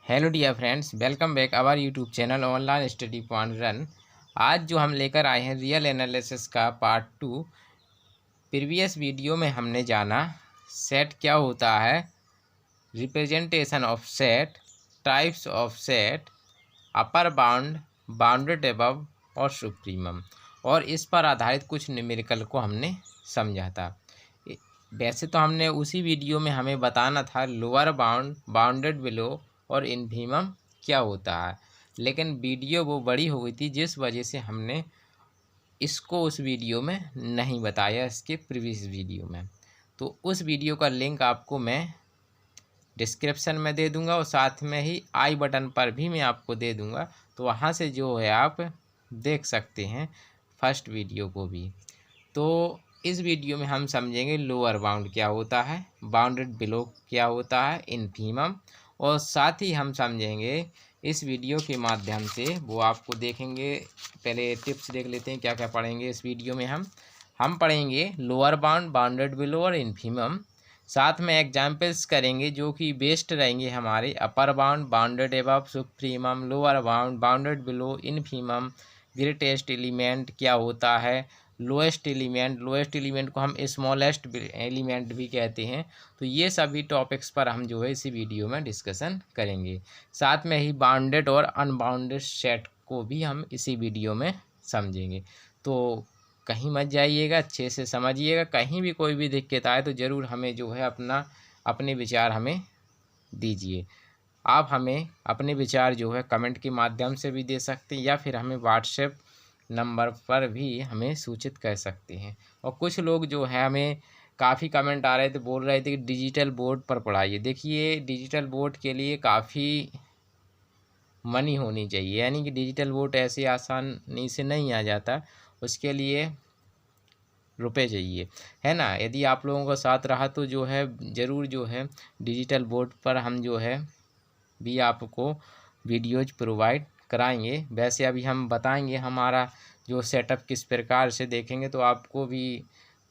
Hello dear friends, welcome back our YouTube channel online study point रन। आज जो हम लेकर आए हैं रियल एनालिसिस का पार्ट 2। प्रीवियस वीडियो में हमने जाना सेट क्या होता है, representation of set, types of set, upper bound, bounded above और सुप्रीमम, और इस पर आधारित कुछ न्यूमेरिकल को हमने समझा था। वैसे तो हमने उसी वीडियो में हमें बताना था लोअर बाउंड, बाउंडेड बिलो और इन्फीमम क्या होता है, लेकिन वीडियो वो बड़ी हो गई थी जिस वजह से हमने इसको उस वीडियो में नहीं बताया, इसके प्रीवियस वीडियो में। तो उस वीडियो का लिंक आपको मैं डिस्क्रिप्शन में दे दूंगा और साथ में ही आई बटन पर भी मैं आपको दे दूंगा, तो वहाँ से जो है आप देख सकते हैं फर्स्ट वीडियो को भी। तो इस वीडियो में हम समझेंगे लोअर बाउंड क्या होता है, बाउंडेड बिलो क्या होता है, इन्फीमम, और साथ ही हम समझेंगे इस वीडियो के माध्यम से वो आपको देखेंगे। पहले टिप्स देख लेते हैं क्या क्या पढ़ेंगे इस वीडियो में। हम पढ़ेंगे लोअर बाउंड, बाउंडेड बिलो और इन्फीमम, साथ में एग्जाम्पल्स करेंगे जो कि बेस्ड रहेंगे हमारे अपर bound, bounded above, supremum, lower bound, bounded below, infimum, greatest element क्या होता है, लोएस्ट एलिमेंट को हम स्मॉलेस्ट एलिमेंट भी कहते हैं। तो ये सभी टॉपिक्स पर हम जो है इसी वीडियो में डिस्कशन करेंगे। साथ में ही बाउंडेड और अनबाउंडेड सेट को भी हम इसी वीडियो में समझेंगे। तो कहीं मत जाइएगा, अच्छे से समझिएगा। कहीं भी कोई भी दिक्कत आए तो ज़रूर हमें जो है अपने विचार हमें दीजिए। आप हमें अपने विचार जो है कमेंट के माध्यम से भी दे सकते हैं या फिर हमें व्हाट्सएप नंबर पर भी हमें सूचित कर सकते हैं। और कुछ लोग जो है हमें काफ़ी कमेंट आ रहे थे, बोल रहे थे कि डिजिटल बोर्ड पर पढ़ाइए। देखिए, डिजिटल बोर्ड के लिए काफ़ी मनी होनी चाहिए, यानी कि डिजिटल बोर्ड ऐसे आसानी से नहीं आ जाता, उसके लिए रुपए चाहिए, है ना। यदि आप लोगों का साथ रहा तो जो है ज़रूर जो है डिजिटल बोर्ड पर हम जो है भी आपको वीडियोज प्रोवाइड कराएंगे। वैसे अभी हम बताएंगे हमारा जो सेटअप किस प्रकार से देखेंगे तो आपको भी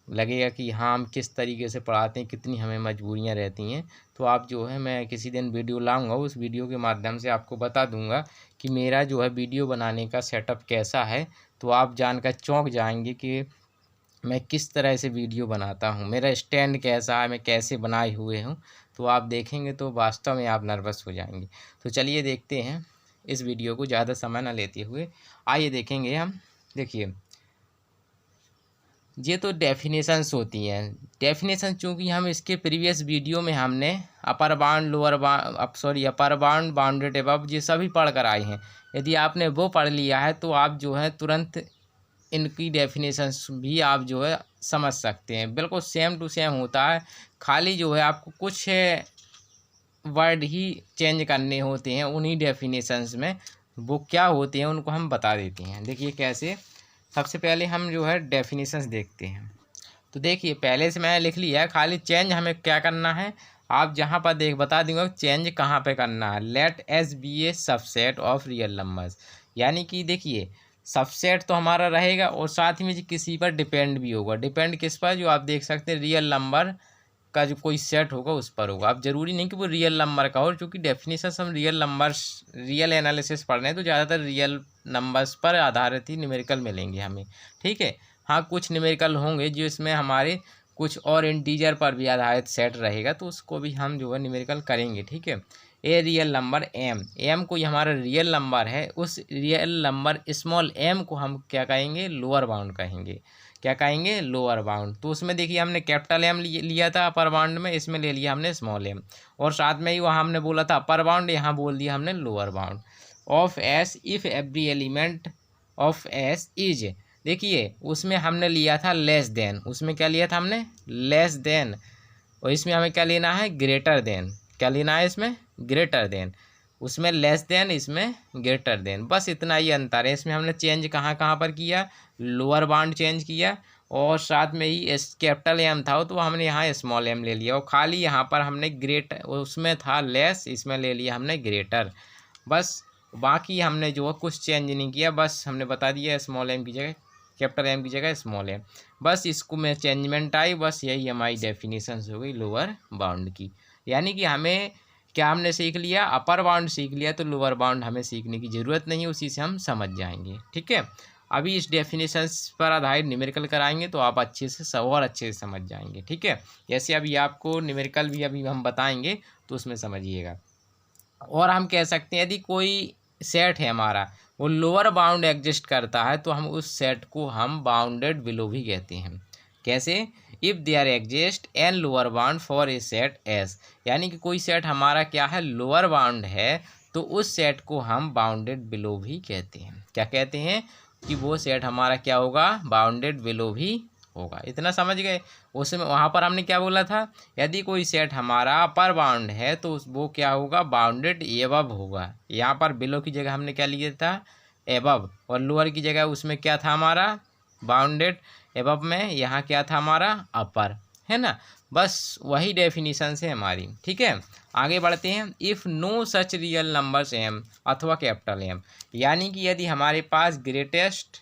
लगेगा कि हाँ हम किस तरीके से पढ़ाते हैं, कितनी हमें मजबूरियां रहती हैं। तो आप जो है मैं किसी दिन वीडियो लाऊंगा, उस वीडियो के माध्यम से आपको बता दूंगा कि मेरा जो है वीडियो बनाने का सेटअप कैसा है। तो आप जानकर चौंक जाएंगे कि मैं किस तरह से वीडियो बनाता हूँ, मेरा स्टैंड कैसा है, मैं कैसे बनाए हुए हूँ। तो आप देखेंगे तो वास्तव में आप नर्वस हो जाएंगे। तो चलिए देखते हैं इस वीडियो को, ज़्यादा समय ना लेते हुए आइए देखेंगे हम। देखिए, ये तो डेफिनेशंस होती हैं। डेफिनेशन चूँकि हम इसके प्रीवियस वीडियो में हमने अपर बाउंड, लोअर बाउंड, अपर बाउंड, बाउंडेड अबव ये सभी पढ़ कर आए हैं। यदि आपने वो पढ़ लिया है तो आप जो है तुरंत इनकी डेफिनेशंस भी आप जो है समझ सकते हैं। बिल्कुल सेम टू सेम होता है, खाली जो है आपको कुछ वर्ड ही चेंज करने होते हैं उन्हीं डेफिनेशंस में। वो क्या होते हैं उनको हम बता देते हैं। देखिए कैसे, सबसे पहले हम जो है डेफिनेशंस देखते हैं। तो देखिए पहले से मैंने लिख लिया है, खाली चेंज हमें क्या करना है, आप जहाँ पर बता दूंगा चेंज कहाँ पे करना है। Let S be a subset of real numbers, यानी कि देखिए सबसेट तो हमारा रहेगा और साथ ही में किसी पर डिपेंड भी होगा। डिपेंड किस पर, जो आप देख सकते हैं रियल नंबर का जो कोई सेट होगा उस पर होगा। अब ज़रूरी नहीं कि वो रियल नंबर का हो, क्योंकि डेफिनेशन हम रियल नंबर्स, रियल एनालिसिस पढ़ रहे हैं तो ज़्यादातर रियल नंबर्स पर आधारित ही न्यूमेरिकल मिलेंगे हमें, ठीक है। हाँ, कुछ न्यूमेरिकल होंगे जो इसमें हमारे कुछ और इंटीजर पर भी आधारित सेट रहेगा, तो उसको भी हम जो है न्यूमेरिकल करेंगे, ठीक है। ए रियल नंबर एम कोई हमारा रियल नंबर है, उस रियल नंबर स्मॉल एम को हम क्या कहेंगे, लोअर बाउंड कहेंगे। क्या कहेंगे, लोअर बाउंड। तो उसमें देखिए हमने कैपिटल एम लिया था अपर बाउंड में, इसमें ले लिया हमने स्मॉल एम, और साथ में ही वहाँ हमने बोला था अपर बाउंड, यहाँ बोल दिया हमने lower bound. Of S if every element of S is, देखिए उसमें हमने लिया था लेस देन, उसमें क्या लिया था हमने, लेस देन, और इसमें हमें क्या लेना है, ग्रेटर देन। क्या लेना है इसमें, ग्रेटर देन। उसमें लेस देन, इसमें ग्रेटर देन, बस इतना ही अंतर है। इसमें हमने चेंज कहाँ कहाँ पर किया, लोअर बाउंड चेंज किया, और साथ में ही एस कैपिटल एम था तो हमने यहाँ स्मॉल एम ले लिया, और खाली यहाँ पर हमने ग्रेटर, उसमें था लेस, इसमें ले लिया हमने ग्रेटर। बस बाकी हमने जो है कुछ चेंज नहीं किया, बस हमने बता दिया स्मॉल एम की जगह कैपिटल एम की जगह स्मॉल एम, बस इसको में चेंजमेंट आई। बस यही हमारी डेफिनेशन हो गई लोअर बाउंड की। यानी कि हमें क्या हमने सीख लिया, अपर बाउंड सीख लिया, तो लोअर बाउंड हमें सीखने की ज़रूरत नहीं है, उसी से हम समझ जाएंगे। ठीक है, अभी इस डेफिनेशंस पर आधारित न्यूमेरिकल कराएंगे तो आप अच्छे से और अच्छे से समझ जाएंगे। ठीक है, जैसे अभी आपको न्यूमेरिकल भी अभी हम बताएंगे तो उसमें समझिएगा। और हम कह सकते हैं यदि कोई सेट है हमारा, वो लोअर बाउंड एग्जिस्ट करता है, तो हम उस सेट को हम बाउंडेड बिलो भी कहते हैं। कैसे? If there exist an lower bound for a set S, यानी कि कोई सेट हमारा क्या है, लोअर बाउंड है, तो उस सेट को हम बाउंडेड बिलो भी कहते हैं। क्या कहते हैं? कि वो सेट हमारा क्या होगा, बाउंडेड बिलो भी होगा। इतना समझ गए? उसमें वहाँ पर हमने क्या बोला था, यदि कोई सेट हमारा अपर बाउंड है तो वो क्या होगा, बाउंडेड एबव होगा। यहाँ पर बिलो की जगह हमने क्या लिया था, एबव, और लोअर की जगह उसमें क्या था हमारा, बाउंडेड। एबव में यहाँ क्या था हमारा, अपर, है ना। बस वही डेफिनेशन है हमारी। ठीक है, आगे बढ़ते हैं। If no such real numbers M अथवा कैपिटल एम, यानी कि यदि हमारे पास ग्रेटेस्ट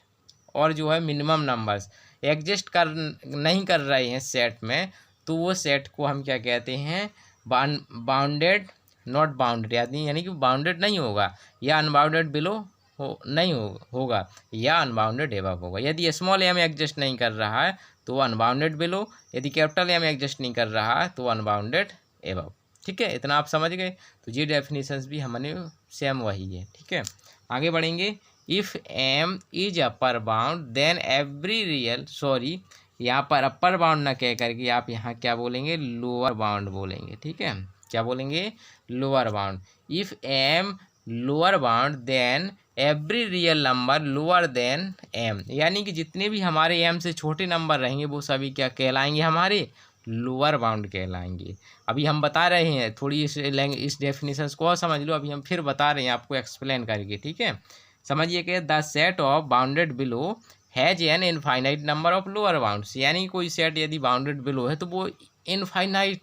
और जो है मिनिमम नंबर्स एग्जिस्ट नहीं कर रहे हैं सेट में, तो वो सेट को हम क्या कहते हैं, बाउंडेड नॉट बाउंडेड, यानी कि बाउंडेड नहीं होगा, या अनबाउंडेड बिलो नहीं होगा, या अनबाउंडेड एबव होगा। यदि स्मॉल एम एग्जिस्ट नहीं कर रहा है तो अनबाउंडेड बिलो, यदि कैपिटल एम एग्जिस्ट नहीं कर रहा है तो अनबाउंडेड एबव। ठीक है, इतना आप समझ गए। तो ये डेफिनेशंस भी हमने सेम वही है। ठीक है, आगे बढ़ेंगे। If M is upper bound then every real, sorry यहाँ पर अपर बाउंड ना कह करके आप यहाँ क्या बोलेंगे, लोअर बाउंड बोलेंगे। ठीक है, क्या बोलेंगे, lower bound. If M lower bound then every real number lower than M, यानी कि जितने भी हमारे एम से छोटे नंबर रहेंगे वो सभी क्या कहलाएंगे, हमारे लोअर बाउंड कहलाएंगे। अभी हम बता रहे हैं, थोड़ी इस डेफिनेशन को और समझ लो, अभी हम फिर बता रहे हैं आपको एक्सप्लेन करके। ठीक है, समझिए कि the set of bounded below has an infinite number of lower bounds, यानी कोई सेट यदि बाउंडेड बिलो है तो वो इनफाइनाइट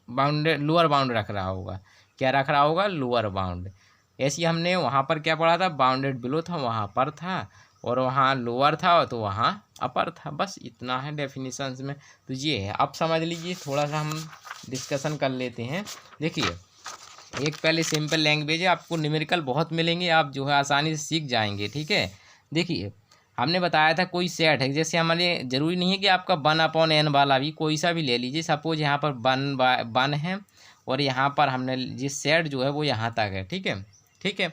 बाउंडेड लोअर बाउंड रख रहा होगा। क्या रख रहा होगा, लोअर बाउंड। ऐसे हमने वहाँ पर क्या पढ़ा था, बाउंडेड बिलो था वहाँ पर था, और वहाँ लोअर था तो वहाँ अपर था। बस इतना है डेफिनेशंस में। तो ये है, अब समझ लीजिए, थोड़ा सा हम डिस्कशन कर लेते हैं। देखिए, एक पहले सिंपल लैंग्वेज है, आपको न्यूमेरिकल बहुत मिलेंगे, आप जो है आसानी से सीख जाएंगे। ठीक है, देखिए हमने बताया था कोई सेट है, जैसे हमारे ज़रूरी नहीं है कि आपका 1/n वाला भी कोई सा भी ले लीजिए। सपोज यहाँ पर 1 है और यहाँ पर हमने जिस सेट जो है वो यहाँ तक है। ठीक है, ठीक है,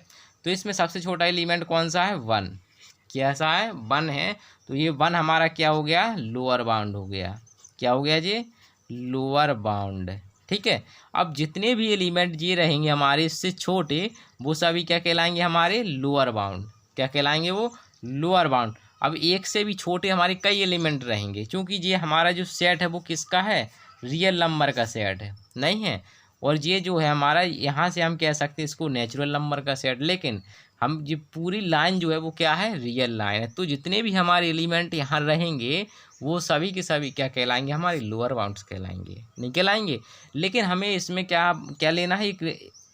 तो इसमें सबसे छोटा एलिमेंट कौन सा है, 1। कैसा है, 1 है, तो ये 1 हमारा क्या हो गया, लोअर बाउंड हो गया। क्या हो गया जी, लोअर बाउंड। ठीक है, अब जितने भी एलिमेंट ये रहेंगे हमारे इससे छोटे, वो सभी क्या कहलाएंगे, हमारे लोअर बाउंड। क्या कहलाएंगे वो, लोअर बाउंड। अब एक से भी छोटे हमारे कई एलिमेंट रहेंगे, क्योंकि ये हमारा जो सेट है वो किसका है, रियल नंबर का सेट है, नहीं है। और ये जो है हमारा, यहाँ से हम कह सकते हैं इसको नेचुरल नंबर का सेट, लेकिन हम ये पूरी लाइन जो है वो क्या है, रियल लाइन है। तो जितने भी हमारे एलिमेंट यहाँ रहेंगे वो सभी के सभी क्या कहलाएंगे, हमारे लोअर बाउंड्स कहलाएंगे, नहीं कहलाएंगे। लेकिन हमें इसमें क्या क्या लेना है,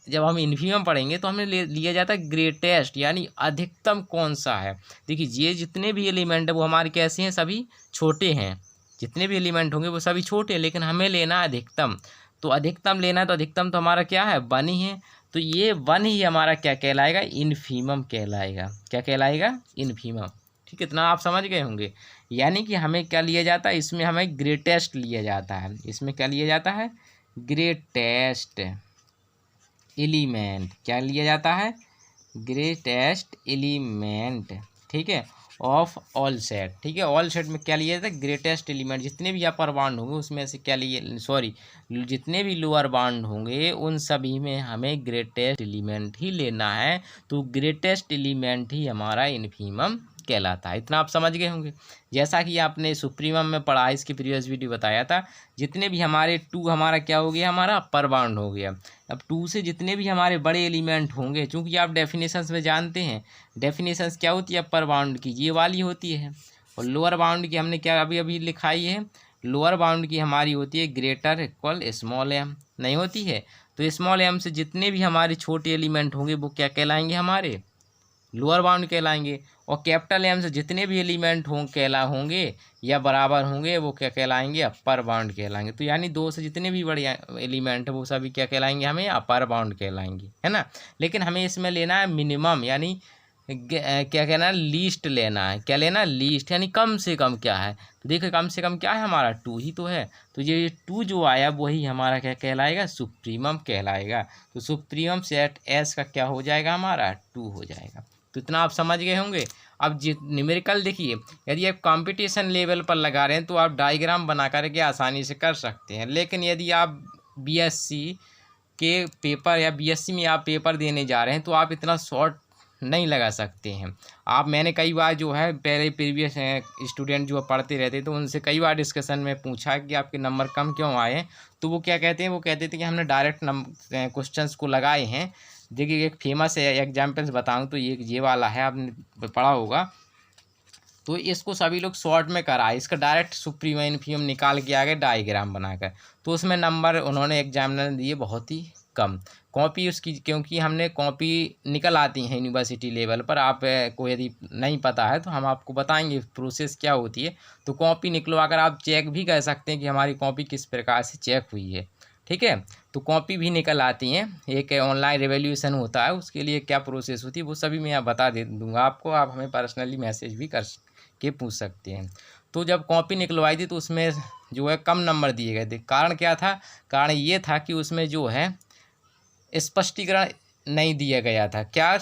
जब हम इन्फीमम पढ़ेंगे तो हमें लिया जाता है ग्रेटेस्ट, यानी अधिकतम कौन सा है। देखिए, ये जितने भी एलिमेंट है वो हमारे कैसे हैं, सभी छोटे हैं। जितने भी एलिमेंट होंगे वो सभी छोटे हैं, लेकिन हमें लेना है अधिकतम। तो अधिकतम लेना है, तो अधिकतम तो हमारा क्या है, 1 ही है। तो ये 1 ही हमारा क्या कहलाएगा, इन्फीमम कहलाएगा। क्या कहलाएगा, इन्फीमम। ठीक, इतना आप समझ गए होंगे। यानी कि हमें क्या लिया जाता है, इसमें हमें ग्रेटेस्ट लिया जाता है। इसमें क्या लिया जाता है, ग्रेटेस्ट एलिमेंट। क्या लिया जाता है, ग्रेटेस्ट एलिमेंट। ठीक है, ऑफ ऑल सेट। ठीक है, ऑल सेट में क्या लिया जाता है, ग्रेटेस्ट एलिमेंट। जितने भी अपर बाउंड होंगे उसमें से क्या लिए, सॉरी, जितने भी लोअर बाउंड होंगे उन सभी में हमें ग्रेटेस्ट एलिमेंट ही लेना है। तो ग्रेटेस्ट एलिमेंट ही हमारा इन्फीमम कहलाता है। इतना आप समझ गए होंगे। जैसा कि आपने सुप्रीमम में पढ़ा, इसकी प्रीवियस वीडियो बताया था, जितने भी हमारे 2 हमारा क्या हो गया, हमारा अपर बाउंड हो गया। अब 2 से जितने भी हमारे बड़े एलिमेंट होंगे, चूँकि आप डेफिनेशंस में जानते हैं डेफिनेशंस क्या होती है, अपर बाउंड की ये वाली होती है, और लोअर बाउंड की हमने क्या अभी अभी लिखाई है, लोअर बाउंड की हमारी होती है ग्रेटर इक्वल स्मॉल एम, नहीं होती है। तो स्मॉल एम से जितने भी हमारे छोटे एलिमेंट होंगे वो क्या कहलाएंगे, हमारे लोअर बाउंड कहलाएंगे। और कैपिटल एम से जितने भी एलिमेंट होंगे या बराबर होंगे वो क्या कहलाएंगे, अपर बाउंड कहलाएंगे। तो यानी 2 से जितने भी बड़े एलिमेंट है वो सभी क्या कहलाएंगे, हमें अपर बाउंड कहलाएंगे, है ना। लेकिन हमें इसमें लेना है मिनिमम, यानी क्या कहना है, लीस्ट लेना है। क्या लेना है, लीस्ट, यानी कम से कम क्या है। तो देखिए कम से कम क्या है हमारा, 2 ही तो है। तो ये 2 जो आया वही हमारा क्या कहलाएगा, सुप्रीमम कहलाएगा। तो सुप्रीमम सेट एस का क्या हो जाएगा, हमारा 2 हो जाएगा। तो इतना आप समझ गए होंगे। अब न्यूमेरिकल देखिए, यदि आप कंपटीशन लेवल पर लगा रहे हैं तो आप डायग्राम बना करके आसानी से कर सकते हैं। लेकिन यदि आप बीएससी के पेपर या बीएससी में आप पेपर देने जा रहे हैं तो आप इतना शॉर्ट नहीं लगा सकते हैं। मैंने कई बार जो है पहले प्रीवियस स्टूडेंट जो पढ़ते रहते तो उनसे कई बार डिस्कशन में पूछा कि आपके नंबर कम क्यों आए। तो वो क्या कहते हैं, वो कहते थे कि हमने डायरेक्ट क्वेश्चंस को लगाए हैं। देखिए एक फेमस एग्जाम्पल्स बताऊं तो ये वाला है, आपने पढ़ा होगा। तो इसको सभी लोग शॉर्ट में कराए, इसका डायरेक्ट सुप्रीम इन्फीम निकाल के आ गए डायग्राम बनाकर। तो उसमें नंबर उन्होंने एग्जामिनर दिए बहुत ही कम। कॉपी उसकी, क्योंकि हमने कॉपी निकल आती है यूनिवर्सिटी लेवल पर, आप को यदि नहीं पता है तो हम आपको बताएंगे प्रोसेस क्या होती है। तो कॉपी निकलवा कर आप चेक भी कर सकते हैं कि हमारी कॉपी किस प्रकार से चेक हुई है, ठीक है। तो कॉपी भी निकल आती हैं। एक ऑनलाइन रिवोल्यूशन होता है, उसके लिए क्या प्रोसेस होती है वो सभी मैं बता दूंगा आपको। आप हमें पर्सनली मैसेज भी कर के पूछ सकते हैं। तो जब कॉपी निकलवाई थी तो उसमें जो है कम नंबर दिए गए थे। कारण क्या था, कारण ये था कि उसमें जो है स्पष्टीकरण नहीं दिया गया था। क्या,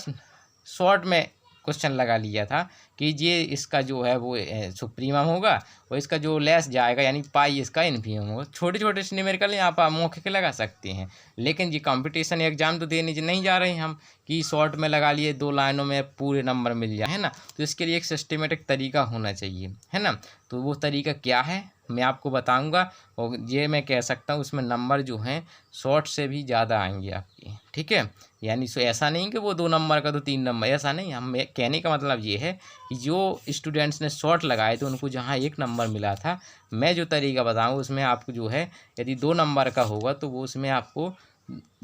शॉर्ट में क्वेश्चन लगा लिया था कि ये इसका जो है वो सुप्रीमम होगा और इसका जो लेस जाएगा यानी पाई इसका इन्फीमम होगा। छोटे छोटे से न्यूमेरिकल यहाँ पर मौके के लगा सकते हैं। लेकिन ये कंपटीशन एग्जाम तो देने नहीं जा रहे हैं हम कि शॉर्ट में लगा लिए 2 लाइनों में पूरे नंबर मिल जाए, है ना। तो इसके लिए एक सिस्टमेटिक तरीका होना चाहिए, है ना। तो वो तरीका क्या है मैं आपको बताऊंगा। और ये मैं कह सकता हूँ उसमें नंबर जो हैं शॉर्ट से भी ज़्यादा आएंगे आपके, ठीक है। यानी सो ऐसा नहीं कि वो 2 नंबर का तो 3 नंबर, ऐसा नहीं। हम कहने का मतलब ये है कि जो स्टूडेंट्स ने शॉर्ट लगाए थे उनको जहाँ 1 नंबर मिला था, मैं जो तरीका बताऊँ उसमें आपको जो है यदि 2 नंबर का होगा तो वो उसमें आपको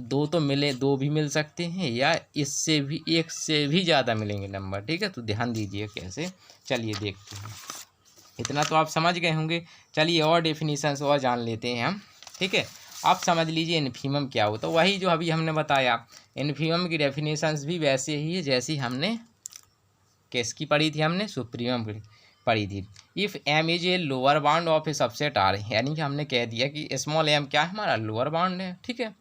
2 तो मिले, 2 भी मिल सकते हैं या इससे भी 1 से भी ज़्यादा मिलेंगे नंबर, ठीक है। तो ध्यान दीजिए कैसे, चलिए देखते हैं। इतना तो आप समझ गए होंगे। चलिए और डेफिनेशंस और जान लेते हैं हम, ठीक है। आप समझ लीजिए इन्फीमम क्या होता है, वही जो अभी हमने बताया। इन्फीमम की डेफिनेशंस भी वैसे ही है जैसी हमने किसकी पढ़ी थी, हमने सुप्रीमम की पढ़ी थी। If M is a lower bound of a subset R, यानी कि हमने कह दिया कि स्मॉल एम क्या है, हमारा लोअर बाउंड है, ठीक है।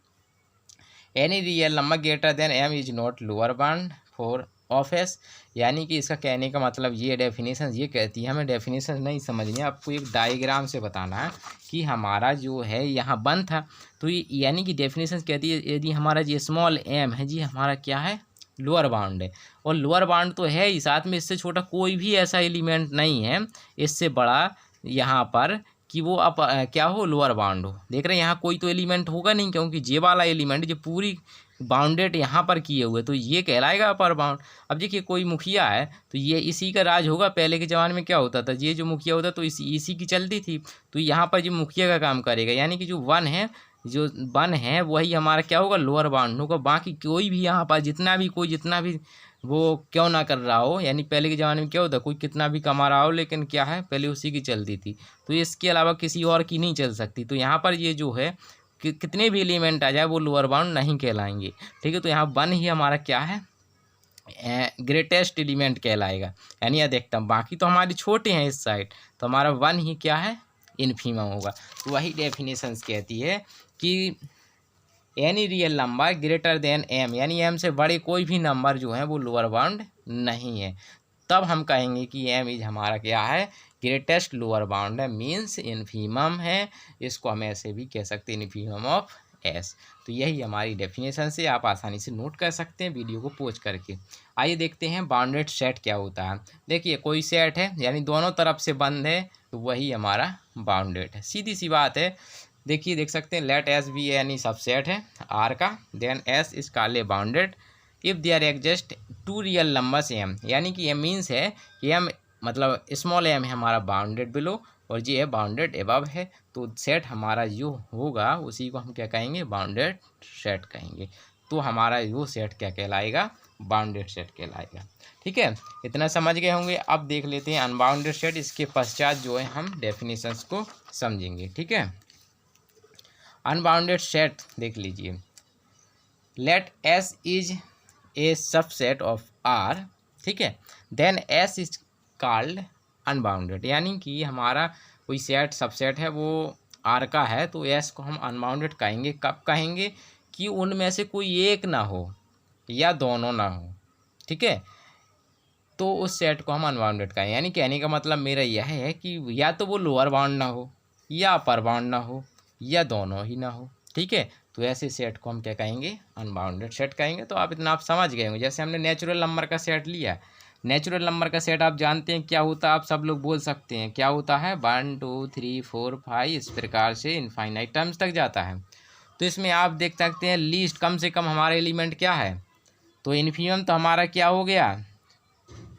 Any real number greater than M is not lower bound for of S, यानी कि इसका कहने का मतलब ये डेफिनेशन ये कहती है, हमें डेफिनेशन नहीं समझनी है, आपको एक डायग्राम से बताना है कि हमारा जो है यहाँ 1 था। तो ये यानी कि डेफिनेशन कहती है यदि हमारा जो स्मॉल एम है जी हमारा क्या है, लोअर बाउंड है। और लोअर बाउंड तो है ही, साथ में इससे छोटा कोई भी ऐसा एलिमेंट नहीं है इससे बड़ा यहाँ पर कि वो अब क्या हो, लोअर बाउंड हो। देख रहे हैं यहाँ कोई तो एलिमेंट होगा नहीं, क्योंकि जे वाला एलिमेंट जो पूरी बाउंडेड यहाँ पर किए हुए तो ये कहलाएगा अपर बाउंड। अब देखिए कोई मुखिया है तो ये इसी का राज होगा। पहले के ज़माने में क्या होता था, ये जो मुखिया होता तो इसी की चलती थी। तो यहाँ पर जो मुखिया का काम करेगा, यानी कि जो 1 है वही हमारा क्या होगा, लोअर बाउंड होगा। बाकी कोई भी यहाँ पर जितना भी वो क्यों ना कर रहा हो, यानी पहले के ज़माने में क्या होता, कोई कितना भी कमा रहा हो लेकिन क्या है पहले उसी की चलती थी, तो इसके अलावा किसी और की नहीं चल सकती। तो यहाँ पर ये जो है कि कितने भी एलिमेंट आ जाए वो लोअर बाउंड नहीं कहलाएंगे, ठीक है। तो यहाँ 1 ही हमारा क्या है, ग्रेटेस्ट एलिमेंट कहलाएगा। यानी यह देखता हूँ बाकी तो हमारी छोटे हैं इस साइड, तो हमारा 1 ही क्या है, इन्फीमम होगा। तो वही डेफिनेशंस कहती है कि any real number greater than M, यानी एम से बड़े कोई भी नंबर जो है वो लोअर बाउंड नहीं है। तब हम कहेंगे कि एम इज हमारा क्या है, ग्रेटेस्ट लोअर बाउंड है, मीन्स इन्फीमम है। इसको हम ऐसे भी कह सकते हैं इन्फीमम ऑफ एस। तो यही हमारी डेफिनेशन से आप आसानी से नोट कर सकते हैं वीडियो को पॉज करके। आइए देखते हैं बाउंडेड सेट क्या होता है। देखिए कोई सेट है यानी दोनों तरफ से बंद है तो वही हमारा बाउंडेड है, सीधी सी बात है। देखिए देख सकते हैं लेट एस बी यानी सबसेट है आर का, then S is called a bounded if there exist 2 real numbers M, यानी कि ये मीन्स है कि एम मतलब स्मॉल एम है हमारा बाउंडेड बिलो और ये है बाउंडेड एबव है। तो सेट हमारा जो होगा उसी को हम क्या कहेंगे, बाउंडेड सेट कहेंगे। तो हमारा वो सेट क्या कहलाएगा, बाउंडेड सेट कहलाएगा। ठीक है, इतना समझ गए होंगे। अब देख लेते हैं अनबाउंडेड सेट। इसके पश्चात जो है हम डेफिनेशंस को समझेंगे। ठीक है, अनबाउंडेड सेट देख लीजिए। Let S is a subset of R, ठीक है, then S is called unbounded. यानी कि हमारा कोई सेट सबसेट है वो आर का है तो एस को हम अनबाउंडेड कहेंगे। कब कहेंगे? कि उनमें से कोई एक ना हो या दोनों ना हो। ठीक है, तो उस सेट को हम अनबाउंडेड कहें। यानी कहने का मतलब मेरा यह है कि या तो वो लोअर बाउंड ना हो या अपर बाउंड ना हो या दोनों ही ना हो। ठीक है, तो ऐसे सेट को हम क्या कहेंगे? अनबाउंडेड सेट कहेंगे। तो आप इतना आप समझ गए होंगे। जैसे हमने नेचुरल नंबर का सेट लिया, नेचुरल नंबर का सेट आप जानते हैं क्या होता है? आप सब लोग बोल सकते हैं क्या होता है? 1 2 3 4 5 इस प्रकार से इनफाइनाइट टर्म्स तक जाता है। तो इसमें आप देख सकते हैं लीस्ट कम से कम हमारा एलिमेंट क्या है? तो इन्फिमम तो हमारा क्या हो गया?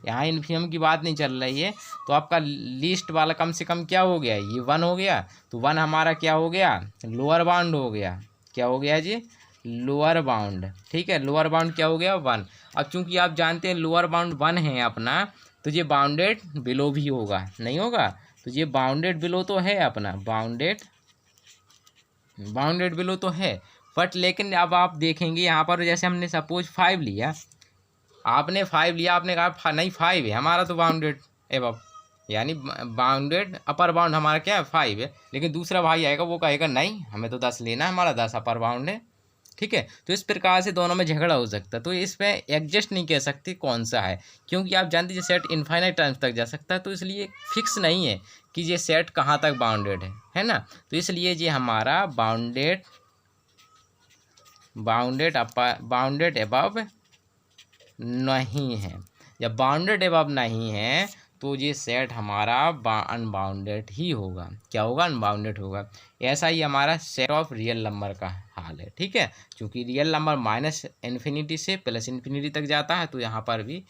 यहाँ इन्फिमम की बात नहीं चल रही है, तो आपका लीस्ट वाला कम से कम क्या हो गया? ये 1 हो गया। तो 1 हमारा क्या हो गया? लोअर बाउंड हो गया। क्या हो गया जी? Lower bound. ठीक है, लोअर बाउंड क्या हो गया? 1। अब चूंकि आप जानते हैं लोअर बाउंड 1 है अपना, तो ये बाउंडेड बिलो भी होगा, नहीं होगा? तो ये बाउंडेड बिलो तो है अपना, बाउंडेड बिलो तो है। बट लेकिन अब आप देखेंगे यहाँ पर, जैसे हमने सपोज 5 लिया, आपने 5 लिया, आपने कहा नहीं 5 है हमारा तो बाउंडेड एबव, यानी बाउंडेड अपर बाउंड हमारा क्या है? 5 है। लेकिन दूसरा भाई आएगा वो कहेगा नहीं हमें तो 10 लेना है, हमारा 10 अपर बाउंड है। ठीक है, तो इस प्रकार से दोनों में झगड़ा हो सकता है। तो इसमें एडजस्ट नहीं कह सकते कौन सा है, क्योंकि आप जानते हैं सेट इनफाइनाइट टाइम्स तक जा सकता है। तो इसलिए फिक्स नहीं है कि ये सेट कहाँ तक बाउंडेड है ना? तो इसलिए ये हमारा बाउंडेड एबव नहीं है। जब बाउंडेड एबव नहीं है तो ये सेट हमारा अनबाउंडेड ही होगा। क्या होगा? अनबाउंडेड होगा। ऐसा ही हमारा सेट ऑफ रियल नंबर का हाल है। ठीक है, क्योंकि रियल नंबर माइनस इन्फिनिटी से प्लस इन्फिनिटी तक जाता है, तो यहाँ पर भी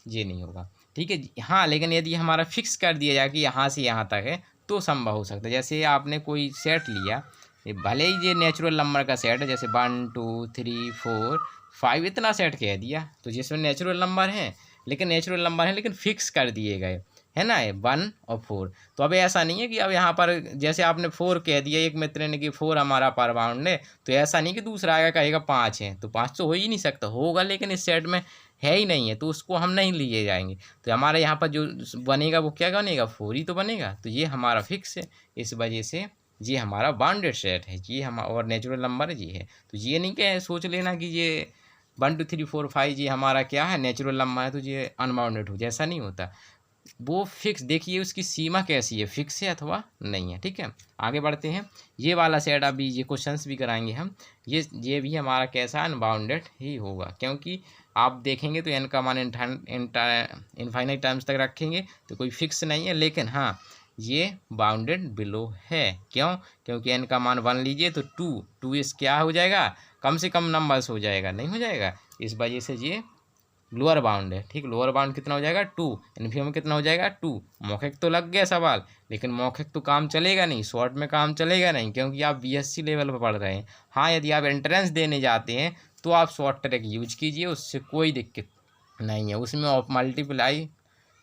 ये नहीं होगा। ठीक है, हाँ, लेकिन यदि हमारा फिक्स कर दिया जाए कि यहाँ से यहाँ तक है तो संभव हो सकता है। जैसे आपने कोई सेट लिया, भले ही ये नेचुरल नंबर का सेट है, जैसे 1 2 3 4 5 इतना सेट कह दिया, तो जिसमें नेचुरल नंबर है लेकिन फिक्स कर दिए गए, है ना? 1 और 4। तो अब ऐसा नहीं है कि अब यहाँ पर जैसे आपने 4 कह दिया, एक मित्र ने कि 4 हमारा पर बाउंड है, तो ऐसा नहीं कि दूसरा आएगा कहेगा 5 है, तो 5 तो हो ही नहीं सकता। होगा लेकिन इस सेट में है ही नहीं है, तो उसको हम नहीं लिए जाएंगे। तो हमारे यहाँ पर जो बनेगा वो क्या बनेगा? 4 ही तो बनेगा। तो ये हमारा फिक्स है, इस वजह से ये हमारा बाउंडेड सेट है। ये हम और नेचुरल नंबर ये है। तो ये नहीं कह सोच लेना कि ये 1 2 3 4 5 ये हमारा क्या है? नेचुरल नंबर है तो ये अनबाउंडेड हो, जैसा नहीं होता। वो फिक्स देखिए उसकी सीमा कैसी है, फिक्स है अथवा नहीं है। ठीक है, आगे बढ़ते हैं। ये वाला सेट अभी ये क्वेश्चंस भी कराएंगे हम। ये भी हमारा कैसा? अनबाउंडेड ही होगा, क्योंकि आप देखेंगे तो एन का मान इनफाइनाइट टाइम्स तक रखेंगे तो कोई फिक्स नहीं है, लेकिन हाँ ये बाउंडेड बिलो है। क्यों? क्योंकि एन का मान 1 लीजिए तो 2 इस क्या हो जाएगा? कम से कम नंबर्स हो जाएगा, नहीं हो जाएगा। इस वजह से ये लोअर बाउंड है। ठीक, लोअर बाउंड कितना हो जाएगा? 2। इन्फिमम कितना हो जाएगा? 2। मौखिक तो लग गया सवाल, लेकिन मौखिक तो काम चलेगा नहीं, शॉर्ट में काम चलेगा नहीं, क्योंकि आप बीएससी लेवल पर पढ़ रहे हैं। हाँ, यदि आप एंट्रेंस देने जाते हैं तो आप शॉर्ट ट्रैक यूज कीजिए, उससे कोई दिक्कत नहीं है। उसमें आप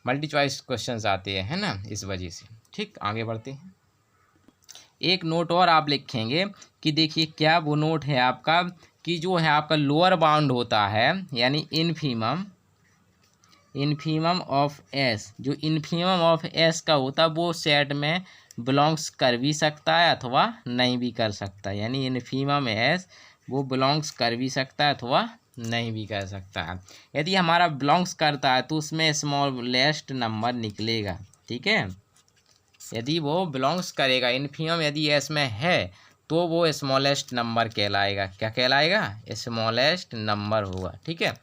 मल्टी चॉइस क्वेश्चन आते हैं, है ना? इस वजह से। ठीक, आगे बढ़ते हैं। एक नोट और आप लिखेंगे कि देखिए क्या वो नोट है आपका, कि जो है आपका लोअर बाउंड होता है, यानी इन्फीमम ऑफ एस, जो इन्फीमम ऑफ एस का होता है वो सेट में बिलोंग्स कर भी सकता है अथवा नहीं भी कर सकता। यानी इन्फीमम एस वो बिलोंग्स कर भी सकता है अथवा नहीं भी कर सकता है। यदि हमारा बिलोंग्स करता है तो उसमें स्मॉलेस्ट नंबर निकलेगा। ठीक है, यदि वो बिलोंग्स करेगा, इन्फीमम यदि एस में है तो वो स्मॉलेस्ट नंबर कहलाएगा। क्या कहलाएगा? स्मॉलेस्ट नंबर होगा। ठीक है,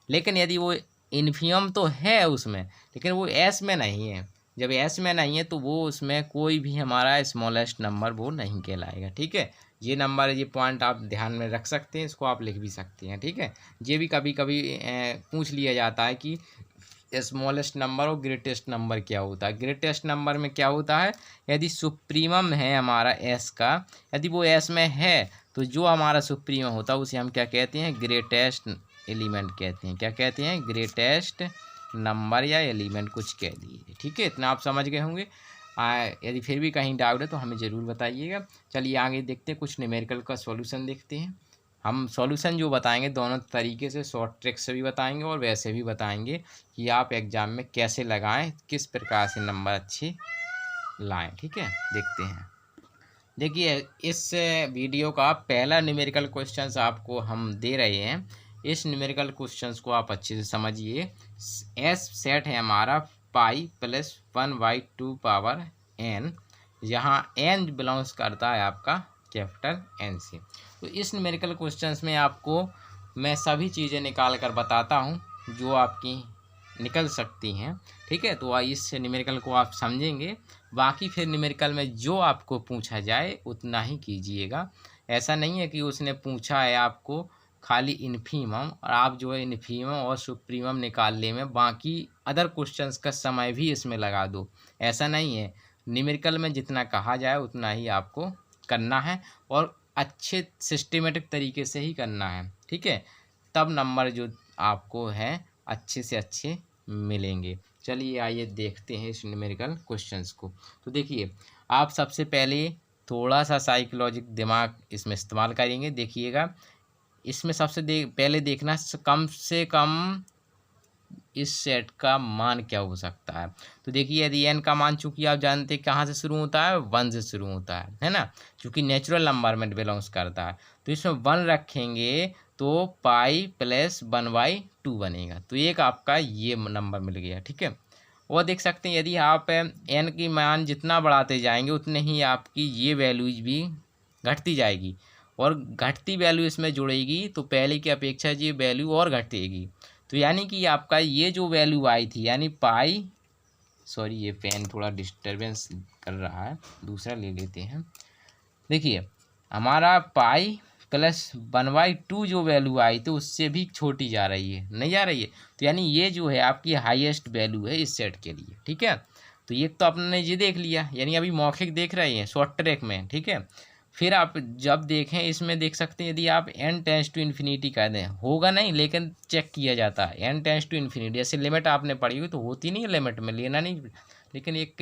लेकिन यदि वो इन्फीमम तो है उसमें, लेकिन वो एस में नहीं है, जब एस में नहीं है तो वो उसमें कोई भी हमारा स्मॉलेस्ट नंबर वो नहीं कहलाएगा। ठीक है, ये नंबर ये पॉइंट आप ध्यान में रख सकते हैं, इसको आप लिख भी सकते हैं। ठीक है, ये भी कभी कभी पूछ लिया जाता है कि स्मॉलेस्ट नंबर और ग्रेटेस्ट नंबर क्या होता है। ग्रेटेस्ट नंबर में क्या होता है? यदि सुप्रीमम है हमारा एस का, यदि वो एस में है तो जो हमारा सुप्रीमम होता है उसे हम क्या कहते हैं? ग्रेटेस्ट एलिमेंट कहते हैं। क्या कहते हैं? ग्रेटेस्ट नंबर या एलिमेंट कुछ कह दिए। ठीक है, इतना आप समझ गए होंगे। यदि फिर भी कहीं डाउट है तो हमें ज़रूर बताइएगा। चलिए आगे देखते हैं, कुछ न्यूमेरिकल का सॉल्यूशन देखते हैं। हम सॉल्यूशन जो बताएंगे दोनों तरीके से, शॉर्ट ट्रिक से भी बताएंगे और वैसे भी बताएंगे कि आप एग्ज़ाम में कैसे लगाएं, किस प्रकार से नंबर अच्छे लाएं। ठीक है, देखते हैं। देखिए, इस वीडियो का पहला न्यूमेरिकल क्वेश्चंस आपको हम दे रहे हैं। इस न्यूमेरिकल क्वेश्चंस को आप अच्छे से समझिए। एस सेट है हमारा पाई प्लस 1/2 पावर एन, जहाँ एन बिलोंग्स करता है आपका कैपिटल एन से। तो इस न्यूमेरिकल क्वेश्चंस में आपको मैं सभी चीज़ें निकाल कर बताता हूँ जो आपकी निकल सकती हैं। ठीक है, तो इस न्यूमेरिकल को आप समझेंगे, बाकी फिर न्यूमेरिकल में जो आपको पूछा जाए उतना ही कीजिएगा। ऐसा नहीं है कि उसने पूछा है आपको खाली इन्फीमम और आप जो है इन्फीमम और सुप्रीमम निकालने में बाकी अदर क्वेश्चंस का समय भी इसमें लगा दो, ऐसा नहीं है। न्यूमेरिकल में जितना कहा जाए उतना ही आपको करना है और अच्छे सिस्टमेटिक तरीके से ही करना है। ठीक है, तब नंबर जो आपको है अच्छे से अच्छे मिलेंगे। चलिए आइए देखते हैं इस न्यूमेरिकल क्वेश्चंस को। तो देखिए, आप सबसे पहले थोड़ा सा साइकोलॉजिक दिमाग इसमें इस्तेमाल करेंगे। देखिएगा, इसमें सबसे पहले देखना कम से कम इस सेट का मान क्या हो सकता है। तो देखिए, यदि एन का मान चूंकि आप जानते हैं कहाँ से शुरू होता है, 1 से शुरू होता है ना, चूंकि नेचुरल नंबर में बिलोंग्स करता है। तो इसमें 1 रखेंगे तो पाई प्लस 1/2 बनेगा। तो एक आपका ये नंबर मिल गया। ठीक है, और देख सकते हैं यदि आप एन की मान जितना बढ़ाते जाएंगे उतने ही आपकी ये वैल्यूज भी घटती जाएगी और घटती वैल्यू इसमें जुड़ेगी तो पहले की अपेक्षा ये वैल्यू और घटेगी। तो यानी कि आपका ये जो वैल्यू आई थी, यानी पाई, सॉरी ये पेन थोड़ा डिस्टरबेंस कर रहा है, दूसरा ले लेते हैं। देखिए, हमारा पाई प्लस 1/2 जो वैल्यू आई तो उससे भी छोटी जा रही है, नहीं जा रही है। तो यानी ये जो है आपकी हाईएस्ट वैल्यू है इस सेट के लिए। ठीक है, तो ये तो आपने ये देख लिया, यानी अभी मौखिक देख रहे हैं शॉर्ट ट्रैक में। ठीक है, फिर आप जब देखें इसमें देख सकते हैं यदि आप n टेंस टू इन्फिनिटी कर दें, होगा नहीं लेकिन चेक किया जाता है। n टेंस टू इन्फिनिटी जैसे लिमिट आपने पढ़ी हुई तो होती नहीं है, लिमिट में लेना नहीं, लेकिन एक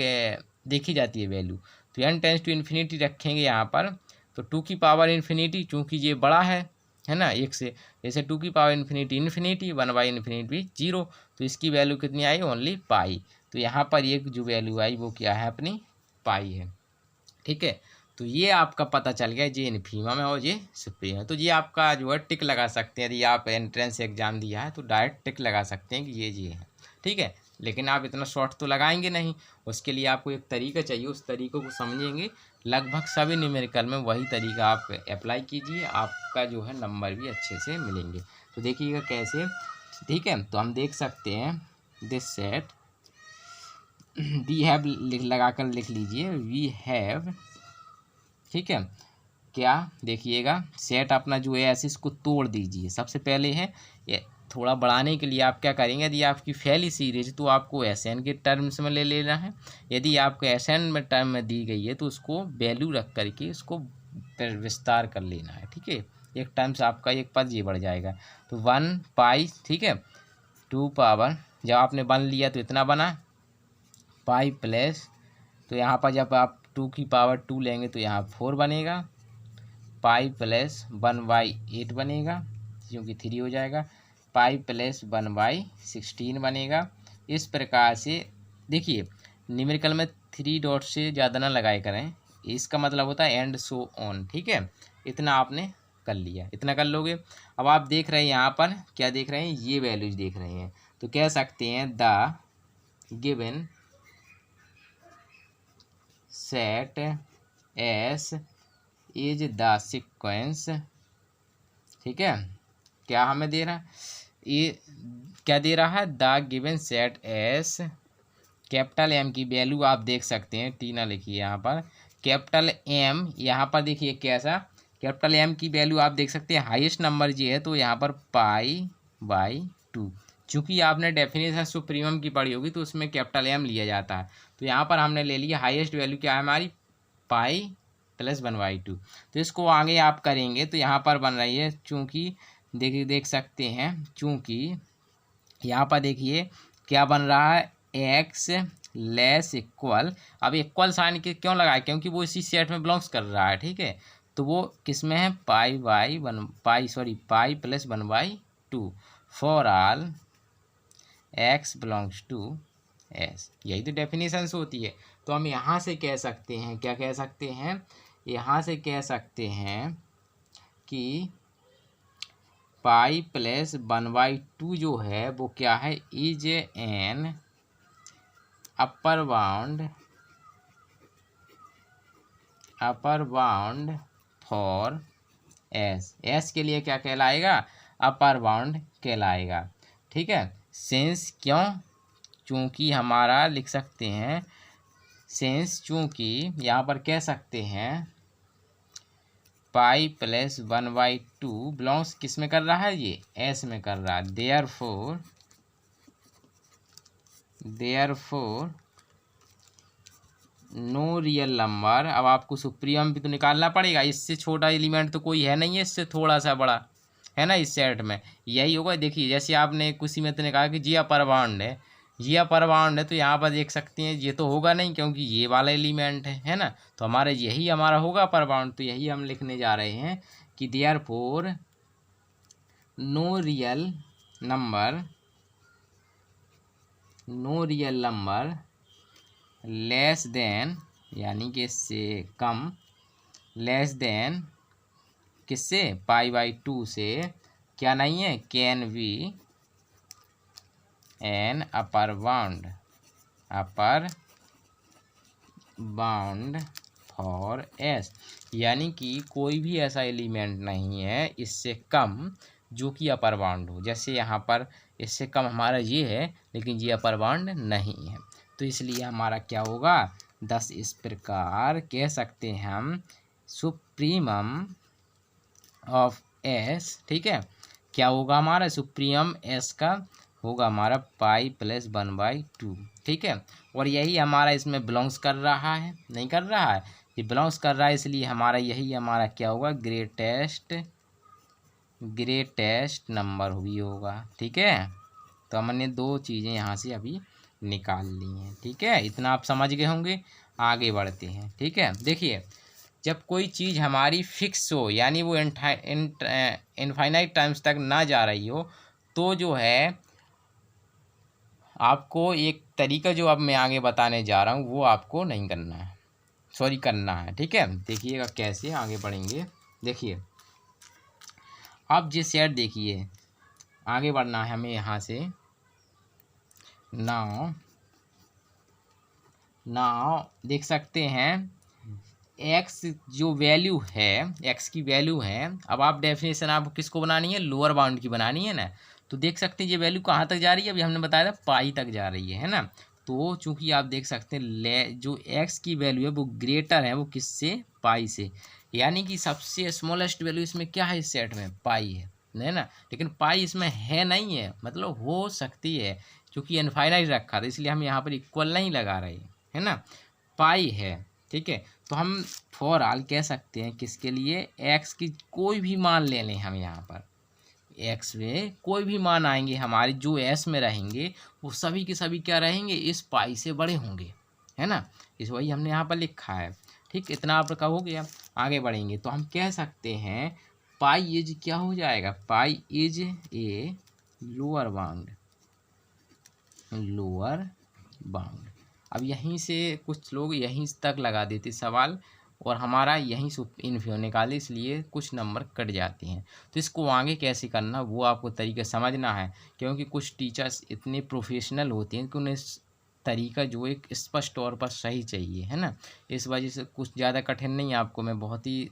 देखी जाती है वैल्यू। तो n टेंस टू इन्फिनिटी रखेंगे यहाँ पर, तो 2 की पावर इन्फिनिटी, चूँकि ये बड़ा है ना एक से, जैसे 2 की पावर इन्फिनिटी इन्फिनिटी, 1/इन्फिनिटी 0, तो इसकी वैल्यू कितनी आई? ओनली पाई। तो यहाँ पर एक जो वैल्यू आई वो क्या है? अपनी पाई है। ठीक है, तो ये आपका पता चल गया, ये इन्फीमम है और ये सुप्रीम है। तो ये आपका जो है टिक लगा सकते हैं, यदि आप एंट्रेंस एग्जाम दिया है तो डायरेक्ट टिक लगा सकते हैं कि ये है। ठीक है, लेकिन आप इतना शॉर्ट तो लगाएंगे नहीं, उसके लिए आपको एक तरीका चाहिए, उस तरीक़ों को समझेंगे। लगभग सभी न्यूमेरिकल में वही तरीका आप अप्लाई कीजिए, आपका जो है नंबर भी अच्छे से मिलेंगे। तो देखिएगा कैसे। ठीक है, तो हम देख सकते हैं दिस सेट वी हैव लगा कर लिख लीजिए, वी हैव। ठीक है, क्या देखिएगा, सेट अपना जो है ऐसे इसको तोड़ दीजिए। सबसे पहले है ये थोड़ा बढ़ाने के लिए आप क्या करेंगे, यदि आपकी फैली सीरीज तो आपको एस एन के टर्म्स में ले लेना है। यदि आपको एस एन में टर्म में दी गई है तो उसको वैल्यू रख करके उसको विस्तार कर लेना है। ठीक है, एक टर्म से आपका एक पद ये बढ़ जाएगा, तो 1 पाई। ठीक है, 2 पावर, जब आपने 1 लिया तो इतना बना पाई प्लस, तो यहाँ पर जब आप 2 की पावर 2 लेंगे तो यहाँ 4 बनेगा, पाई प्लस 1/8 बनेगा क्योंकि 3 हो जाएगा, पाई प्लस 1/16 बनेगा। इस प्रकार से देखिए, न्यूमेरिकल में 3 डॉट से ज़्यादा ना लगाए करें, इसका मतलब होता है एंड सो ऑन। ठीक है, इतना आपने कर लिया, इतना कर लोगे। अब आप देख रहे हैं यहाँ पर क्या देख रहे हैं, ये वैल्यूज देख रहे हैं, तो कह सकते हैं the given set S is the sequence. ठीक है, क्या हमें दे रहा है, ये क्या दे रहा है, the given set S, capital M की वैल्यू आप देख सकते हैं, टी ना लिखिए यहाँ पर, कैपिटल एम यहाँ पर देखिए कैसा, कैपिटल एम की वैल्यू आप देख सकते हैं हाईएस्ट नंबर ये है, तो यहाँ पर पाई/2। चूँकि आपने डेफिनेशन सुप्रीमम की पढ़ी होगी तो उसमें कैपिटल एम लिया जाता है, तो यहाँ पर हमने ले लिया हाईएस्ट वैल्यू क्या है हमारी, पाई प्लस 1/2। तो इसको आगे आप करेंगे तो यहाँ पर बन रही है, चूँकि देख सकते हैं, चूँकि यहाँ पर देखिए क्या बन रहा है, एक्स लेस इक्वल। अब इक्वल साइन के क्यों लगाए, क्योंकि वो इसी सेट में बिलोंग्स कर रहा है, ठीक है। तो वो किस में है, pi plus 1/2 for all x belongs to S. यही तो डेफिनेशंस होती है। तो हम यहाँ से कह सकते हैं, क्या कह सकते हैं, यहाँ से कह सकते हैं कि पाई प्लस 1/2 जो है वो क्या है, is an upper bound for S. S के लिए क्या कहलाएगा, अपर बाउंड कहलाएगा, ठीक है। सिंस क्यों, चूँकि हमारा लिख सकते हैं सिंस, चूँकि यहाँ पर कह सकते हैं पाई प्लस 1/2 बिलोंग्स किस में कर रहा है, ये एस में कर रहा है। Therefore no real number. अब आपको सुप्रीम भी तो निकालना पड़ेगा, इससे छोटा एलिमेंट तो कोई है नहीं है, इससे थोड़ा सा बड़ा है ना इस सेट में, यही होगा। देखिए जैसे आपने किसी में तो कहा कि जी अपर बाउंड है, ये अपर बाउंड है, तो यहाँ पर देख सकते हैं ये तो होगा नहीं, क्योंकि ये वाला एलिमेंट है ना। तो हमारे यही हमारा होगा अपर बाउंड। तो यही हम लिखने जा रहे हैं कि therefore no real number less than, यानी कि इससे कम, लेस देन किससे, पाई/2 से क्या नहीं है, can be an upper bound for S. यानी कि कोई भी ऐसा एलिमेंट नहीं है इससे कम जो कि अपर बाउंड हो। जैसे यहाँ पर इससे कम हमारा ये है, लेकिन ये अपर बाउंड नहीं है, तो इसलिए हमारा क्या होगा, 10 इस प्रकार कह सकते हैं हम सुप्रीमम ऑफ एस, ठीक है। क्या होगा हमारा सुप्रीमम एस का होगा हमारा पाई प्लस 1/2, ठीक है। और यही हमारा इसमें बिलोंग्स कर रहा है, नहीं कर रहा है, ये बिलोंग्स कर रहा है, इसलिए हमारा यही हमारा क्या होगा, ग्रेटेस्ट नंबर भी होगा, ठीक है। तो हमने 2 चीज़ें यहाँ से अभी निकाल ली हैं, ठीक है। इतना आप समझ गए होंगे। आगे बढ़ते हैं, ठीक है। देखिए जब कोई चीज़ हमारी फिक्स हो, यानी वो इनफाइनाइट टाइम्स तक ना जा रही हो, तो जो है आपको एक तरीका जो अब मैं आगे बताने जा रहा हूँ वो आपको नहीं करना है, सॉरी करना है, ठीक है। देखिएगा कैसे आगे बढ़ेंगे। देखिए अब जिस सेट, देखिए आगे बढ़ना है हमें यहाँ से। नाउ देख सकते हैं एक्स जो वैल्यू है, एक्स की वैल्यू है। अब आप डेफिनेशन आपको किसको बनानी है, लोअर बाउंड की बनानी है ना। तो देख सकते हैं ये वैल्यू कहाँ तक जा रही है, अभी हमने बताया था पाई तक जा रही है ना। तो चूंकि आप देख सकते हैं जो एक्स की वैल्यू है वो ग्रेटर है, वो किससे, पाई से। यानी कि सबसे स्मॉलेस्ट वैल्यू इसमें क्या है, इस सेट में पाई है ना। लेकिन पाई इसमें है नहीं है, मतलब हो सकती है, क्योंकि इनफाइनाइट रखा था, इसलिए हम यहाँ पर इक्वल नहीं लगा रहे, है ना। पाई है, ठीक है। तो हम फॉर ऑल कह सकते हैं किसके लिए, एक्स की कोई भी मान ले लें हम, यहाँ पर एक्स में कोई भी मान आएंगे हमारे जो एस में रहेंगे, वो सभी के सभी क्या रहेंगे, इस पाई से बड़े होंगे, है ना। इस वही हमने यहाँ पर लिखा है, ठीक। इतना आपका हो गया। आगे बढ़ेंगे तो हम कह सकते हैं पाई इज क्या हो जाएगा, pi is a lower bound. अब यहीं से कुछ लोग यहीं तक लगा देते सवाल, और हमारा यहीं से इन्फियो निकाले, इसलिए कुछ नंबर कट जाते हैं। तो इसको आगे कैसे करना वो आपको तरीका समझना है, क्योंकि कुछ टीचर्स इतने प्रोफेशनल होते हैं कि उन्हें तरीका जो एक स्पष्ट तौर पर सही चाहिए, है ना। इस वजह से कुछ ज़्यादा कठिन नहीं, आपको मैं बहुत ही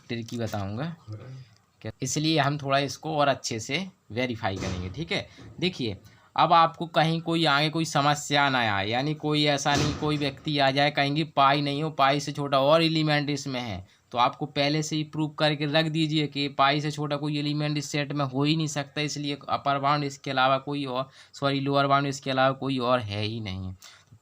ट्रिकी बताऊँगा, इसलिए हम थोड़ा इसको और अच्छे से वेरीफाई करेंगे, ठीक है। देखिए अब आपको कहीं कोई आगे कोई समस्या ना आए, यानी कोई ऐसा नहीं कोई व्यक्ति आ जाए कहेंगे पाई नहीं हो, पाई से छोटा और एलिमेंट इसमें है, तो आपको पहले से ही प्रूव करके रख दीजिए कि पाई से छोटा कोई एलिमेंट इस सेट में हो ही नहीं सकता, इसलिए अपर बाउंड इसके अलावा कोई और, सॉरी लोअर बाउंड इसके अलावा कोई और है ही नहीं।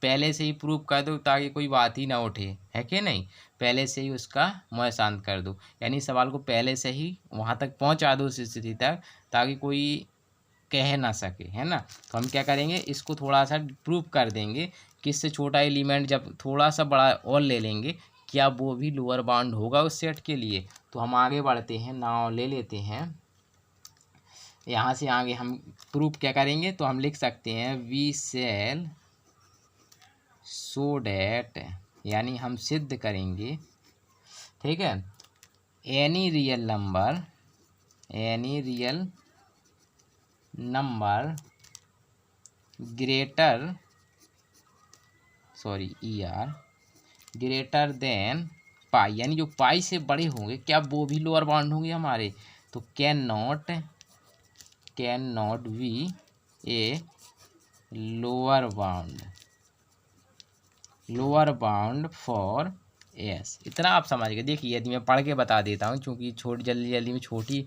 पहले से ही प्रूव कर दो ताकि कोई बात ही ना उठे, है कि नहीं। पहले से ही उसका मोह शांत कर दो, यानी सवाल को पहले से ही वहाँ तक पहुँचा दो उस स्थिति तक ताकि कोई कह ना सके, है ना। तो हम क्या करेंगे, इसको थोड़ा सा प्रूव कर देंगे कि इससे छोटा एलिमेंट जब थोड़ा सा बड़ा और ले लेंगे क्या वो भी लोअर बाउंड होगा उस सेट के लिए। तो हम आगे बढ़ते हैं, नाउ ले लेते हैं यहाँ से आगे हम प्रूफ क्या करेंगे, तो हम लिख सकते हैं वी शैल सो डैट, यानी हम सिद्ध करेंगे, ठीक है, any real number greater greater than pi, यानी जो पाई से बड़े होंगे क्या वो भी लोअर बाउंड होंगे हमारे। तो can not be A lower bound for S. इतना आप समझ गए। देखिए यदि मैं पढ़ के बता देता हूँ, क्योंकि जल्दी में छोटी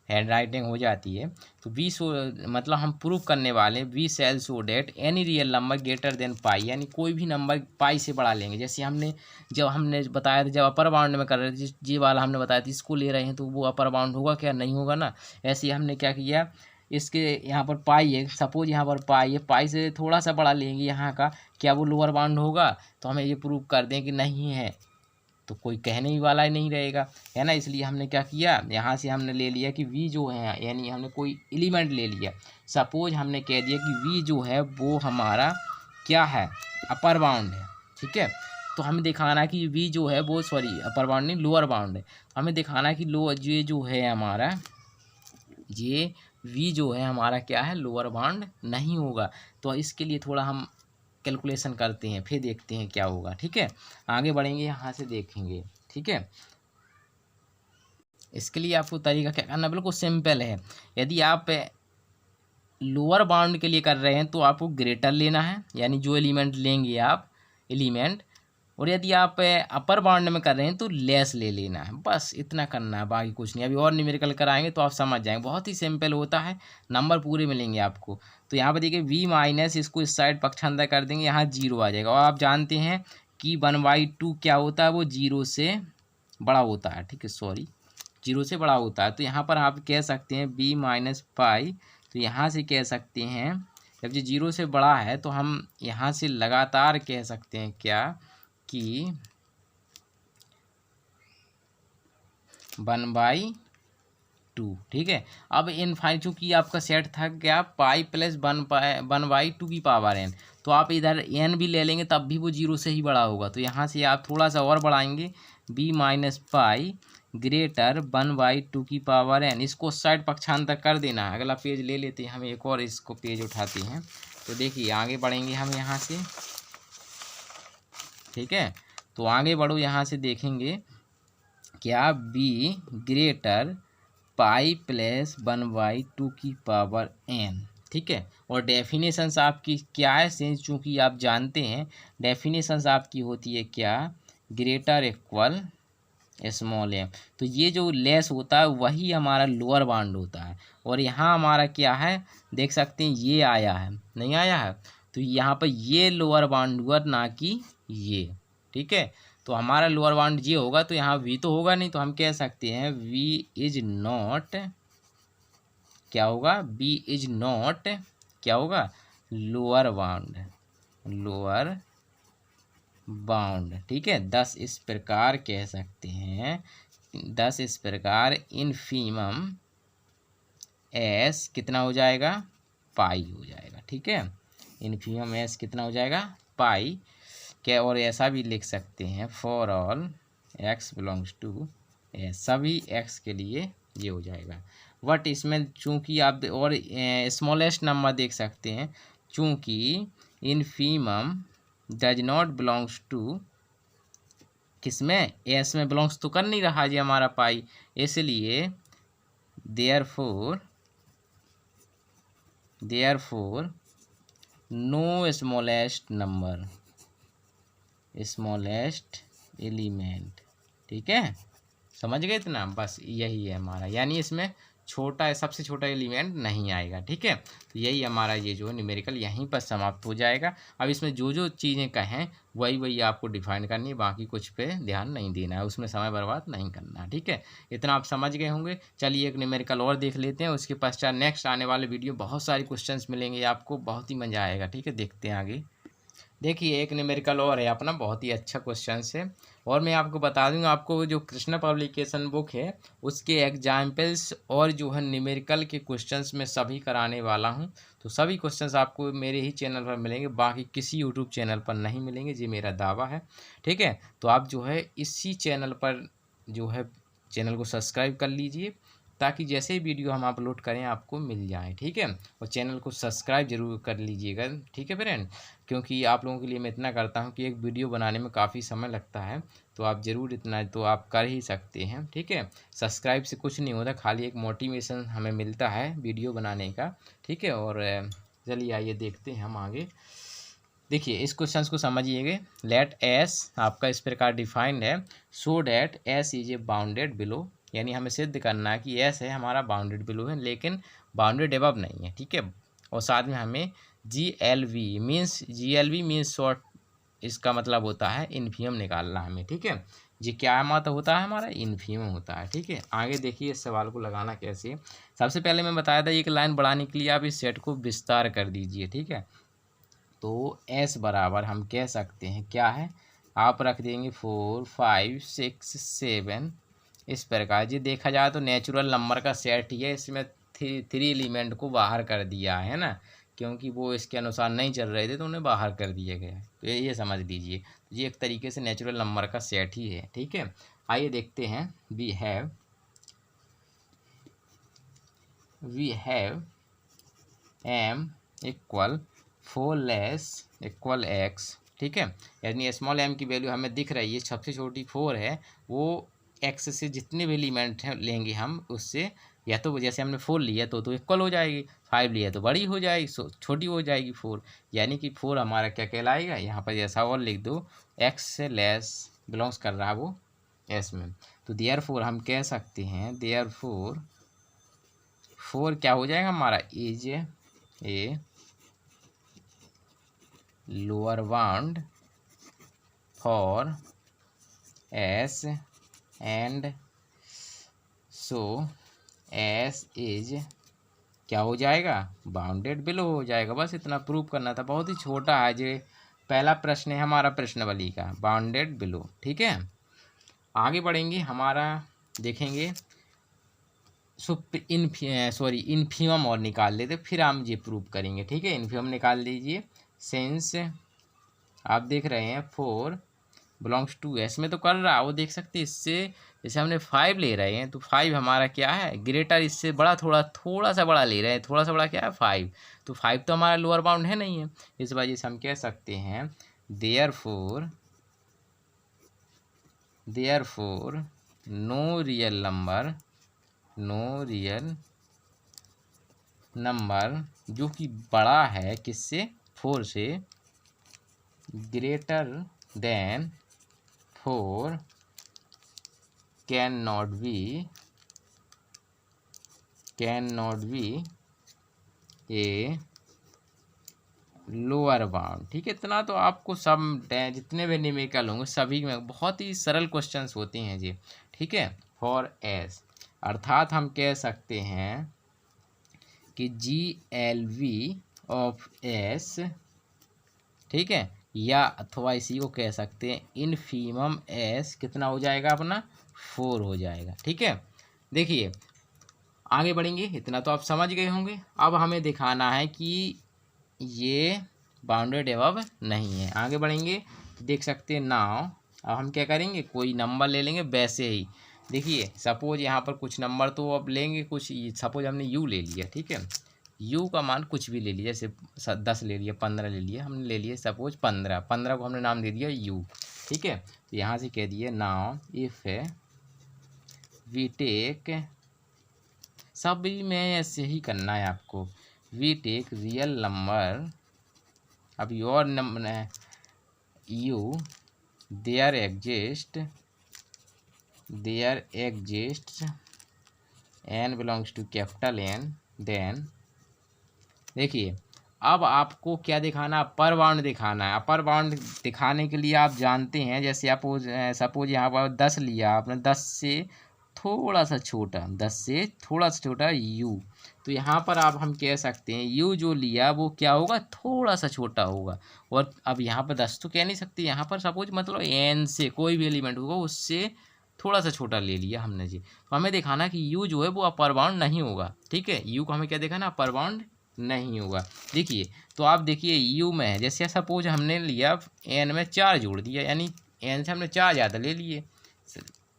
हैंड राइटिंग हो जाती है। तो वी सो मतलब हम प्रूव करने वाले we shall show that any real number greater than pi, यानी कोई भी नंबर पाई से बढ़ा लेंगे। जैसे जब हमने बताया था, जब अपर बाउंड में कर रहे थे, जी वाला हमने बताया था, इसको ले रहे हैं तो वो अपर बाउंड होगा क्या, नहीं होगा ना। ऐसे ही हमने क्या किया, इसके यहाँ पर पाई है, सपोज यहाँ पर पाई है, पाई से थोड़ा सा बड़ा लेंगे यहाँ का, क्या वो लोअर बाउंड होगा। तो हमें ये प्रूव कर दें कि नहीं है, तो कोई कहने ही वाला ही नहीं रहेगा, है ना। इसलिए हमने क्या किया, यहाँ से हमने ले लिया कि वी जो है, यानी हमने कोई एलिमेंट ले लिया। सपोज हमने कह दिया कि वी जो है वो हमारा क्या है, अपर बाउंड है, ठीक है। तो हमें दिखाना कि वी जो है वो अपर बाउंड नहीं, लोअर बाउंड है। हमें दिखाना कि ये जो है हमारा, ये वी जो है हमारा क्या है, लोअर बाउंड नहीं होगा। तो इसके लिए थोड़ा हम कैलकुलेशन करते हैं, फिर देखते हैं क्या होगा, ठीक है। आगे बढ़ेंगे, यहाँ से देखेंगे, ठीक है। इसके लिए आपको तरीका क्या करना, बिल्कुल सिंपल है। यदि आप लोअर बाउंड के लिए कर रहे हैं तो आपको ग्रेटर लेना है, यानी जो एलिमेंट लेंगे आप एलिमेंट, और यदि आप अपर बाउंड में कर रहे हैं तो लेस ले लेना है, बस इतना करना है, बाकी कुछ नहीं। अभी और न्यूमेरिकल कराएंगे तो आप समझ जाएंगे, बहुत ही सिंपल होता है, नंबर पूरे मिलेंगे आपको। तो यहाँ पर देखिए वी माइनस, इसको इस साइड पक्षांतर कर देंगे, यहाँ 0 आ जाएगा। और आप जानते हैं कि 1/2 क्या होता है, वो 0 से बड़ा होता है, ठीक है, 0 से बड़ा होता है। तो यहाँ पर आप कह सकते हैं b माइनस पाई, तो यहाँ से कह सकते हैं जब ये 0 से बड़ा है तो हम यहाँ से लगातार कह सकते हैं क्या कि 1/2, ठीक है। अब इनफाइनाइट, चूँकि आपका सेट था क्या पाई प्लस 1/2 की पावर n, तो आप इधर n भी ले लेंगे तब भी वो 0 से ही बड़ा होगा। तो यहाँ से आप थोड़ा सा और बढ़ाएंगे, b माइनस पाई ग्रेटर 1/2 की पावर n, इसको साइड पक्षांतर कर देना है। अगला पेज ले लेते हैं हम, एक और इसको पेज उठाते हैं। तो देखिए आगे बढ़ेंगे हम यहाँ से, ठीक है। तो आगे बढ़ो, यहाँ से देखेंगे क्या b ग्रेटर पाई प्लस 1/2 की पावर n, ठीक है। और डेफिनेशंस आपकी क्या है, सिंस चूँकि आप जानते हैं डेफिनेशंस आपकी होती है क्या, ग्रेटर इक्वल स्मॉल m। तो ये जो लेस होता है वही हमारा लोअर बाउंड होता है। और यहाँ हमारा क्या है, देख सकते हैं ये आया है, नहीं आया है, तो यहाँ पर ये लोअर बाउंड हुआ, ना कि ये, ठीक है। तो हमारा लोअर बाउंड ये होगा, तो यहाँ v तो होगा नहीं, तो हम कह सकते हैं v इज नॉट, क्या होगा, v इज नॉट क्या होगा, लोअर बाउंड, ठीक है। 10 इस प्रकार कह सकते हैं, 10 इस प्रकार इनफीमम s कितना हो जाएगा, पाई हो जाएगा, ठीक है। इनफीमम s कितना हो जाएगा, पाई क्या। और ऐसा भी लिख सकते हैं for all x belongs to s, सभी x के लिए ये हो जाएगा। बट इसमें चूंकि आप और स्मॉलेस्ट नंबर देख सकते हैं, चूंकि infimum does not belongs to किसमें, एस में बिलोंग्स तो कर नहीं रहा जी हमारा पाई, इसलिए देयरफॉर नो स्मॉलेस्ट एलिमेंट, ठीक है। समझ गए इतना, बस यही है हमारा, यानी इसमें छोटा है, सबसे छोटा एलिमेंट नहीं आएगा। ठीक है, तो यही हमारा ये जो है न्यूमेरिकल यहीं पर समाप्त हो जाएगा। अब इसमें जो जो चीज़ें कहें वही आपको डिफाइन करनी है, बाकी कुछ पे ध्यान नहीं देना है, उसमें समय बर्बाद नहीं करना है। ठीक है, इतना आप समझ गए होंगे। चलिए एक न्यूमेरिकल और देख लेते हैं, उसके पश्चात नेक्स्ट आने वाले वीडियो बहुत सारे क्वेश्चंस मिलेंगे आपको, बहुत ही मज़ा आएगा। ठीक है, देखते हैं आगे। देखिए एक न्यूमेरिकल और है अपना, बहुत ही अच्छा क्वेश्चन है। और मैं आपको बता दूंगा, आपको जो कृष्णा पब्लिकेशन बुक है उसके एग्जाम्पल्स और जो है न्यूमेरिकल के क्वेश्चंस में सभी कराने वाला हूं। तो सभी क्वेश्चंस आपको मेरे ही चैनल पर मिलेंगे, बाकी किसी यूट्यूब चैनल पर नहीं मिलेंगे, ये मेरा दावा है। ठीक है, तो आप जो है इसी चैनल पर जो है चैनल को सब्सक्राइब कर लीजिए, ताकि जैसे ही वीडियो हम अपलोड करें आपको मिल जाए। ठीक है, और चैनल को सब्सक्राइब जरूर कर लीजिएगा। ठीक है फ्रेंड, क्योंकि आप लोगों के लिए मैं इतना करता हूं कि एक वीडियो बनाने में काफ़ी समय लगता है, तो आप ज़रूर इतना तो आप कर ही सकते हैं। ठीक है, सब्सक्राइब से कुछ नहीं होता, खाली एक मोटिवेशन हमें मिलता है वीडियो बनाने का। ठीक है, और चलिए आइए देखते हैं हम आगे। देखिए इस क्वेश्चन को समझिएगा। लेट एस आपका इस प्रकार डिफाइंड है, so that S is a bounded below, यानी हमें सिद्ध करना है कि एस है हमारा बाउंडेड बिलो है, लेकिन बाउंडेड एबव नहीं है। ठीक है, और साथ में हमें GLV means, GLV means short, इसका मतलब होता है इन्फीमम निकालना हमें। ठीक है, ये क्या मत होता है हमारा, इन्फीमम होता है। ठीक है, आगे देखिए इस सवाल को लगाना कैसे है। सबसे पहले मैं बताया था एक लाइन बढ़ाने के लिए आप इस सेट को विस्तार कर दीजिए। ठीक है, तो S बराबर हम कह सकते हैं क्या है, आप रख देंगे 4 5 6 7 इस प्रकार। जी देखा जाए तो नेचुरल नंबर का सेट ही है, इसमें थ्री एलिमेंट को बाहर कर दिया है ना, क्योंकि वो इसके अनुसार नहीं चल रहे थे तो उन्हें बाहर कर दिया गया है। तो ये समझ लीजिए, तो ये एक तरीके से नेचुरल नंबर का सेट ही है। ठीक है, आइए देखते हैं। We have m equal 4 less equal x। ठीक है, यानी स्मॉल m की वैल्यू हमें दिख रही है, सबसे छोटी 4 है, वो x से जितने भी एलिमेंट हैं लेंगे हम उससे, या तो जैसे हमने 4 लिया तो इक्वल हो जाएगी, 5 लिया तो बड़ी हो जाएगी, छोटी हो जाएगी 4, यानी कि 4 हमारा क्या कहलाएगा, यहाँ पर जैसा और लिख दो, x से लेस बिलोंग्स कर रहा है वो s में। तो देयरफॉर हम कह सकते हैं, देयरफॉर 4 क्या हो जाएगा हमारा, is a lower bound for S and so S is क्या हो जाएगा, बाउंडेड बिलो हो जाएगा। बस इतना प्रूव करना था, बहुत ही छोटा है। जो पहला प्रश्न है हमारा प्रश्नावली का, बाउंडेड बिलो। ठीक है, आगे बढ़ेंगे, हमारा देखेंगे इन्फीमम और निकाल लेते, फिर हम ये प्रूव करेंगे। ठीक है, इन्फीमम निकाल लीजिए। सेंस आप देख रहे हैं 4 बिलोंग्स टू S में तो कर रहा, वो देख सकते हैं। इससे जैसे हमने 5 ले रहे हैं तो 5 हमारा क्या है, ग्रेटर, इससे बड़ा, थोड़ा सा बड़ा ले रहे हैं, थोड़ा सा बड़ा क्या है 5, तो 5 तो हमारा लोअर बाउंड है नहीं है। इस वजह से हम कह सकते हैं देयरफॉर नो रियल नंबर जो कि बड़ा है किससे, 4 से, greater than 4 can not be A lower bound. ठीक है, इतना तो आपको सब जितने भी न्यूमेरिकल होंगे सभी में बहुत ही सरल क्वेश्चंस होते हैं जी। ठीक है, फॉर एस, अर्थात हम कह सकते हैं कि GLV ऑफ S, ठीक है, या अथवा इसी को कह सकते हैं इन्फीमम S कितना हो जाएगा अपना, 4 हो जाएगा। ठीक है, देखिए आगे बढ़ेंगे, इतना तो आप समझ गए होंगे। अब हमें दिखाना है कि ये बाउंडेड एबव नहीं है। आगे बढ़ेंगे तो देख सकते हैं नाउ, अब हम क्या करेंगे, कोई नंबर ले लेंगे वैसे ही। देखिए सपोज यहाँ पर कुछ नंबर तो अब लेंगे, कुछ सपोज हमने u ले लिया। ठीक है, u का मान कुछ भी ले लिया, जैसे 10 ले लिया, 15 ले लिया, हमने ले लिया सपोज 15 को हमने नाम दे दिया u। ठीक है, तो यहाँ से कह दिए नाउ इफ वी टेक, सभी में ऐसे ही करना है आपको, वी टेक रियल नंबर, अब your number you, there exist n belongs to capital N, then देखिए अब आपको क्या दिखाना, अपर बाउंड दिखाना है। अपर बाउंड दिखाने के लिए आप जानते हैं, जैसे आप सपोज यहाँ पर 10 लिया आपने, 10 से थोड़ा सा छोटा, 10 से थोड़ा सा छोटा u, तो यहाँ पर आप हम कह सकते हैं u जो लिया वो क्या होगा, थोड़ा सा छोटा होगा। और अब यहाँ पर 10 तो कह नहीं सकते, यहाँ पर सपोज मतलब n से कोई भी एलिमेंट होगा उससे थोड़ा सा छोटा ले लिया हमने जी। तो हमें दिखाना कि u जो है वो अपर बाउंड नहीं होगा, ठीक है। u को हमें क्या दिखाना, अपर बाउंड नहीं होगा। देखिए तो आप देखिए u में है, जैसे सपोज हमने लिया n में 4 जोड़ दिया, यानी n से हमने 4 ज़्यादा ले लिए,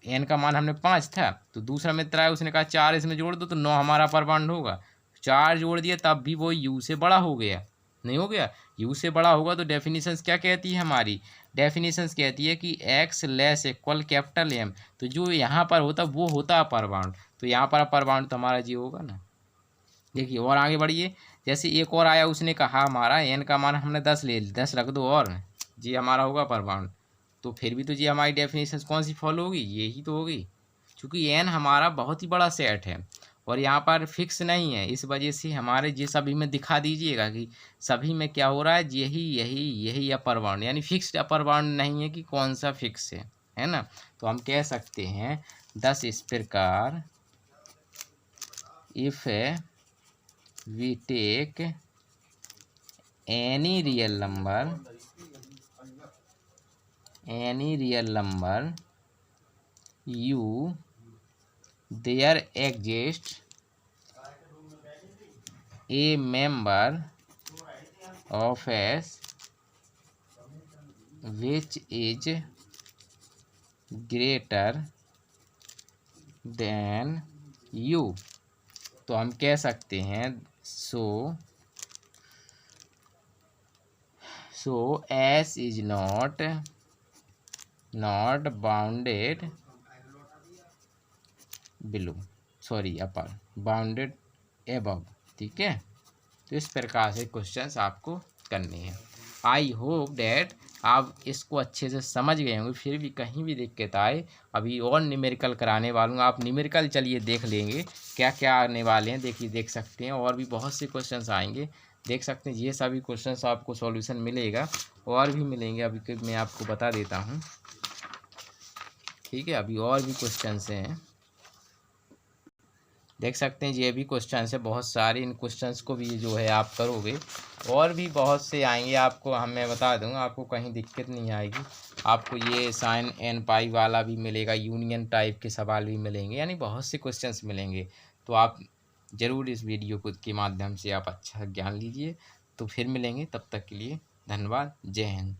n का मान हमने 5 था, तो दूसरा मित्र है उसने कहा 4 इसमें जोड़ दो तो 9 हमारा अपर बाउंड होगा। 4 जोड़ दिया तब भी वो u से बड़ा हो गया, नहीं हो गया, u से बड़ा होगा। तो डेफिनेशंस क्या कहती है हमारी, डेफिनेशंस कहती है कि x less equal capital M, तो जो यहाँ पर होता वो होता अपर बाउंड, तो यहाँ पर अपर बाउंड तो हमारा जी होगा ना। देखिए और आगे बढ़िए, जैसे एक और आया उसने कहा हमारा n का मान हमने 10 ले लिया, 10 रख दो और जी हमारा होगा अपर बाउंड। तो फिर भी तो जी हमारी डेफिनेशन कौन सी फॉलो होगी, यही तो होगी, क्योंकि n हमारा बहुत ही बड़ा सेट है और यहाँ पर फिक्स नहीं है। इस वजह से हमारे ये सभी में दिखा दीजिएगा कि सभी में क्या हो रहा है, यही यही यही अपर बाउंड, यानी फिक्स्ड अपर बाउंड नहीं है कि कौन सा फिक्स है ना। तो हम कह सकते हैं 10 इस प्रकार if we take any real number u, there exists a member of S which is greater than u। तो हम कह सकते हैं so S is not bounded below, sorry upper, bounded above, ठीक है। तो इस प्रकार से क्वेश्चंस आपको करने हैं। आई होप डैट आप इसको अच्छे से समझ गए होंगे। फिर भी कहीं भी दिक्कत आए, अभी और न्यूमेरिकल कराने वाला हूँ, आप न्यूमेरिकल चलिए देख लेंगे क्या क्या आने वाले हैं। देखिए देख सकते हैं और भी बहुत से क्वेश्चंस आएंगे, देख सकते हैं। ये सभी क्वेश्चंस आपको सॉल्यूशन मिलेगा और भी मिलेंगे, अभी मैं आपको बता देता हूँ, ठीक है। अभी और भी क्वेश्चंस हैं, देख सकते हैं ये भी क्वेश्चन है बहुत सारे। इन क्वेश्चंस को भी जो है आप करोगे और भी बहुत से आएंगे आपको, मैं बता दूंगा, आपको कहीं दिक्कत नहीं आएगी। आपको ये साइन एन पाई वाला भी मिलेगा, यूनियन टाइप के सवाल भी मिलेंगे, यानी बहुत से क्वेश्चंस मिलेंगे। तो आप ज़रूर इस वीडियो को के माध्यम से आप अच्छा ज्ञान लीजिए। तो फिर मिलेंगे, तब तक के लिए धन्यवाद, जय हिंद।